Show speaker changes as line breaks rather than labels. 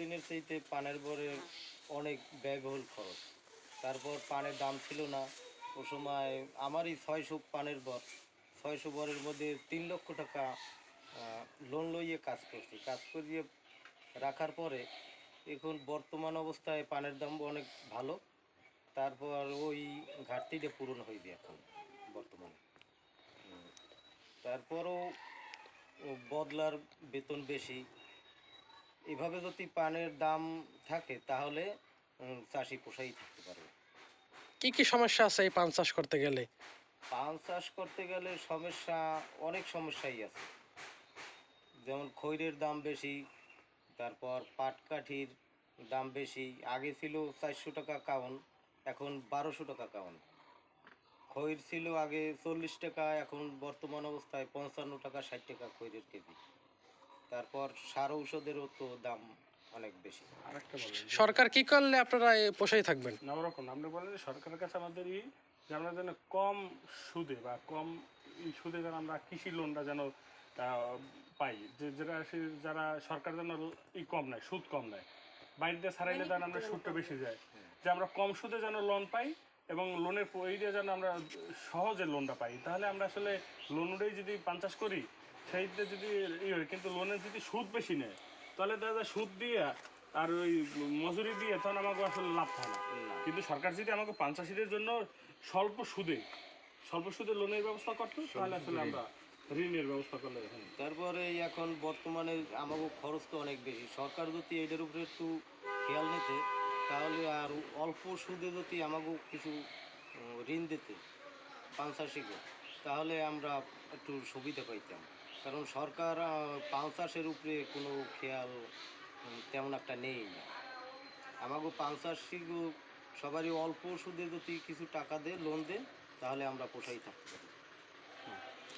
দিনের চাইতে পানের বরে অনেক ব্যয়বহুল খরচ। তারপর পানের দাম ছিল না ও সময়। আমারই 600 পানের বর, 600 বরের মধ্যে 3 লক্ষ টাকা লোন লইয়ে কাজ করছি। কাজ করিয়ে রাখার পরে এখন বর্তমান অবস্থায় পানের দাম অনেক ভালো। তারপর ওই ঘাটতিটা পূরণ হইবে এখন বর্তমানে। তারপরও বদলার বেতন বেশি। এভাবে যদি পানের দাম থাকে তাহলে চাষি পোষাই থাকতে পারবে।
কি কি সমস্যা আছে এই পান চাষ করতে গেলে?
পান চাষ করতে গেলে সমস্যা, অনেক সমস্যাই আছে। যেমন খৈরের দাম বেশি, তারপর পাটকাঠির দাম বেশি। আগে ছিল 400 টাকা কাউন, এখন 1200 টাকা কাউন। খৈর ছিল আগে 40 টাকা, এখন বর্তমান অবস্থায় 55 টাকা 60 টাকা খৈরের কেজি। তারপর সার ঔষধেরও তো দাম অনেক বেশি।
আরেকটা বলেন
সরকার কি করলে আপনারা পোষাই থাকবেন?
নবরকম আপনি বলেন যে সরকারের কাছে আমাদের যে আমরা যেন কম সুদে বা কম সুদে যেন আমরা কৃষি লোনটা যেন পাই, যারা সরকার যেন কম নেয়, সুদ কম নেয়। বাড়িতে ছাড়াইলে যেন আমরা সুদটা বেশি যায়, যে আমরা কম সুদে যেন লোন পাই এবং লোনের দিয়ে যেন আমরা সহজে লোনটা পাই। তাহলে আমরা আসলে লোন উঠেই যদি পান চাষ করি সেইটা যদি হয়, কিন্তু লোনের যদি সুদ বেশি নেয় তাহলে দাদা সুদ দিয়ে আর ওই মজুরি দিয়ে তখন আমাকে আসলে লাভ হয় না। কিন্তু সরকার যদি আমাকে পান চাষিদের জন্য স্বল্প সুদে লোনের ব্যবস্থা করতো তাহলে আসলে আমরা ঋণের ব্যবস্থা করলে।
তারপরে এখন বর্তমানে আমাকে খরচ তো অনেক বেশি। সরকার যদি এটার উপরে একটু খেয়াল নিতে তাহলে আর অল্প সুদে যদি আমাকে কিছু ঋণ দিতে পান চাষিকে, তাহলে আমরা একটু সুবিধা পাইতাম। কারণ সরকার পান চাষের উপরে কোনো খেয়াল তেমন একটা নেই না। আমাকে পান চাষিকে সবারই অল্প সুদে যদি কিছু টাকা দেয়, লোন দেন, তাহলে আমরা পোষাই থাকতে পারি।